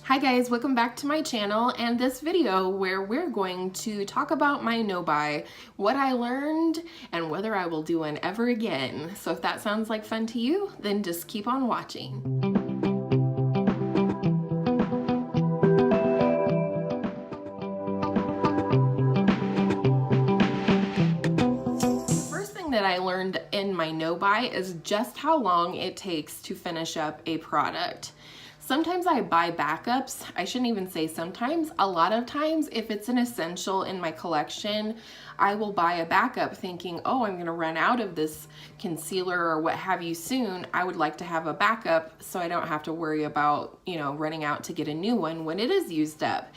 Hi guys, welcome back to my channel and this video where we're going to talk about my no-buy, what I learned, and whether I will do one ever again. So if that sounds like fun to you, then just keep on watching. First thing that I learned in my no-buy is just how long it takes to finish up a product. Sometimes I buy backups. I shouldn't even say sometimes. A lot of times, if it's an essential in my collection, I will buy a backup thinking, oh, I'm gonna run out of this concealer or what have you soon. I would like to have a backup so I don't have to worry about, running out to get a new one when it is used up.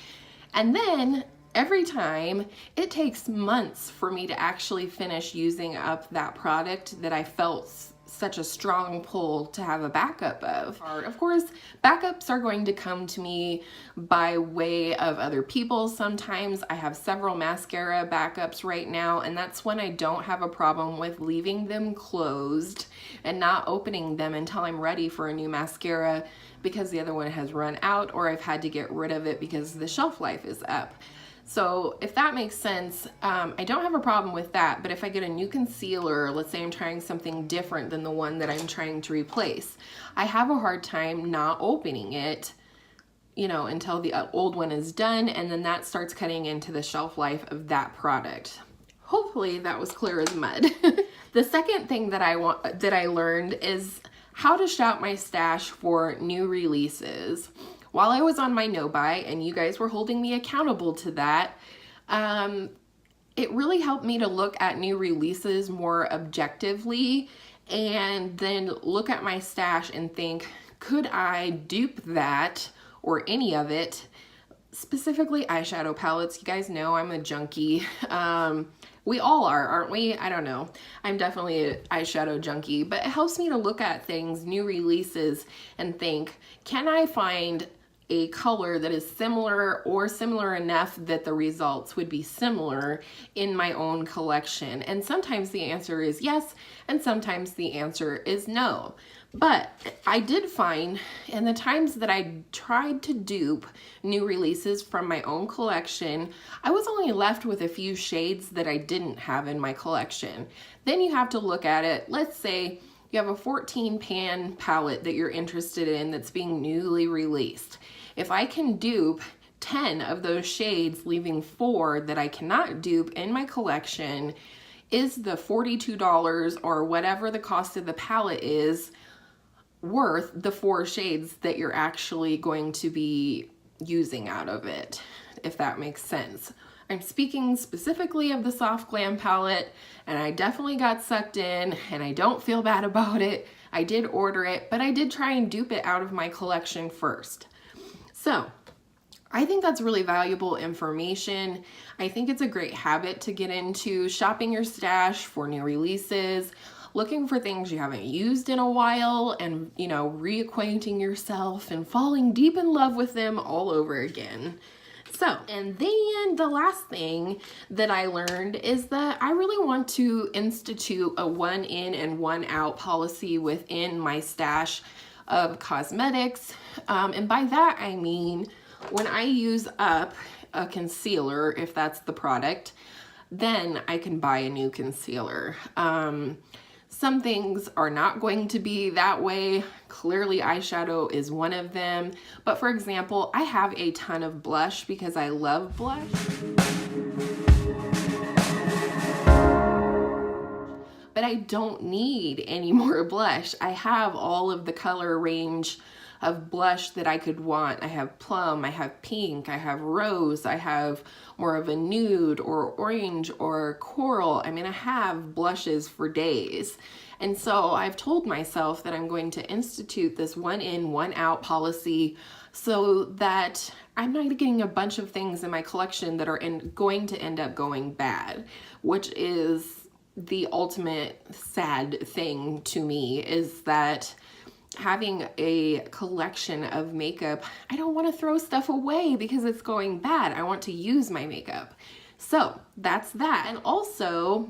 And then every time, it takes months for me to actually finish using up that product that I felt such a strong pull to have a backup of. Of course, backups are going to come to me by way of other people. Sometimes I have several mascara backups right now, and that's when I don't have a problem with leaving them closed and not opening them until I'm ready for a new mascara because the other one has run out or I've had to get rid of it because the shelf life is up. So if that makes sense, I don't have a problem with that, but if I get a new concealer, let's say I'm trying something different than the one that I'm trying to replace, I have a hard time not opening it, until the old one is done, and then that starts cutting into the shelf life of that product. Hopefully that was clear as mud. The second thing that I learned is how to shop my stash for new releases. While I was on my no-buy, and you guys were holding me accountable to that, it really helped me to look at new releases more objectively and then look at my stash and think, could I dupe that or any of it? Specifically eyeshadow palettes. You guys know I'm a junkie. We all are, aren't we? I don't know. I'm definitely an eyeshadow junkie, but it helps me to look at things, new releases, and think, can I find a color that is similar or similar enough that the results would be similar in my own collection? And sometimes the answer is yes, and sometimes the answer is no. But I did find in the times that I tried to dupe new releases from my own collection, I was only left with a few shades that I didn't have in my collection. Then you have to look at it. Let's say you have a 14 pan palette that you're interested in that's being newly released. If I can dupe 10 of those shades, leaving 4 that I cannot dupe in my collection, is the $42 or whatever the cost of the palette is worth the 4 shades that you're actually going to be using out of it, if that makes sense? I'm speaking specifically of the Soft Glam palette, and I definitely got sucked in, and I don't feel bad about it. I did order it, but I did try and dupe it out of my collection first. So I think that's really valuable information. I think it's a great habit to get into, shopping your stash for new releases, looking for things you haven't used in a while, and reacquainting yourself and falling deep in love with them all over again. So, and then the last thing that I learned is that I really want to institute a one in and one out policy within my stash of cosmetics. And by that, I mean, when I use up a concealer, if that's the product, then I can buy a new concealer. Some things are not going to be that way. Clearly eyeshadow is one of them. But for example, I have a ton of blush because I love blush. But I don't need any more blush. I have all of the color range of blush that I could want. I have plum, I have pink, I have rose, I have more of a nude or orange or coral. I mean, I have blushes for days. And so I've told myself that I'm going to institute this one in, one out policy so that I'm not getting a bunch of things in my collection that are going to end up going bad, which is the ultimate sad thing to me, is that having a collection of makeup, I don't want to throw stuff away because it's going bad. I want to use my makeup. So that's that. And also,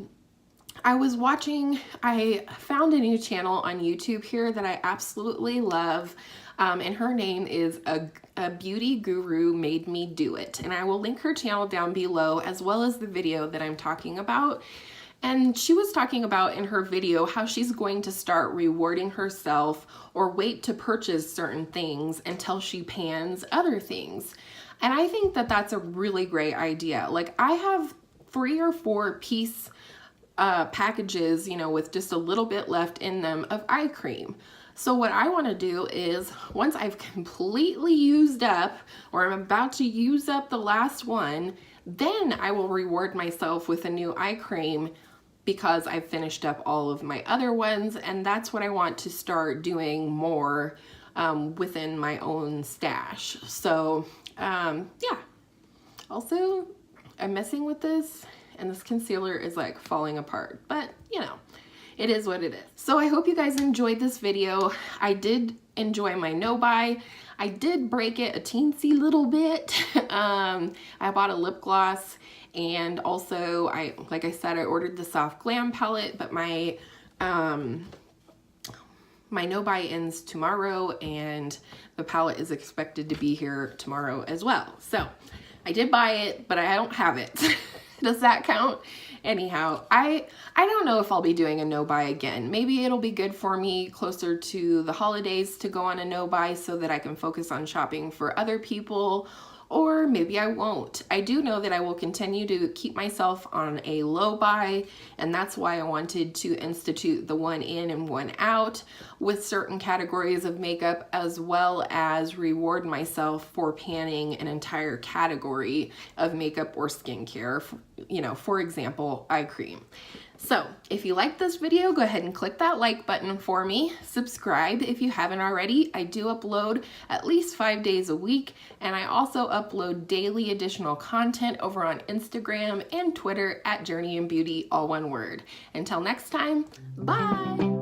I found a new channel on YouTube here that I absolutely love. And her name is a Beauty Guru Made Me Do It. And I will link her channel down below, as well as the video that I'm talking about. And she was talking about in her video how she's going to start rewarding herself or wait to purchase certain things until she pans other things. And I think that that's a really great idea. Like, I have 3 or 4 piece packages, you know, with just a little bit left in them of eye cream. So what I want to do is, once I've completely used up, or I'm about to use up the last one, then I will reward myself with a new eye cream because I've finished up all of my other ones. And that's what I want to start doing more within my own stash. So yeah. Also, I'm messing with this, and this concealer is like falling apart, but you know, it is what it is. So I hope you guys enjoyed this video. I did enjoy my no-buy. I did break it a teensy little bit. I bought a lip gloss, and also like I said, I ordered the Soft Glam palette, but my no-buy ends tomorrow, and the palette is expected to be here tomorrow as well. So I did buy it, but I don't have it. Does that count? Anyhow, I don't know if I'll be doing a no-buy again. Maybe it'll be good for me closer to the holidays to go on a no-buy so that I can focus on shopping for other people, or maybe I won't. I do know that I will continue to keep myself on a low buy, and that's why I wanted to institute the 1 in and 1 out with certain categories of makeup, as well as reward myself for panning an entire category of makeup or skincare, you know, for example, eye cream. So if you like this video, go ahead and click that like button for me. Subscribe if you haven't already. I do upload at least 5 days a week, and I also upload daily additional content over on Instagram and Twitter at JourneyInBeauty, all one word. Until next time, bye.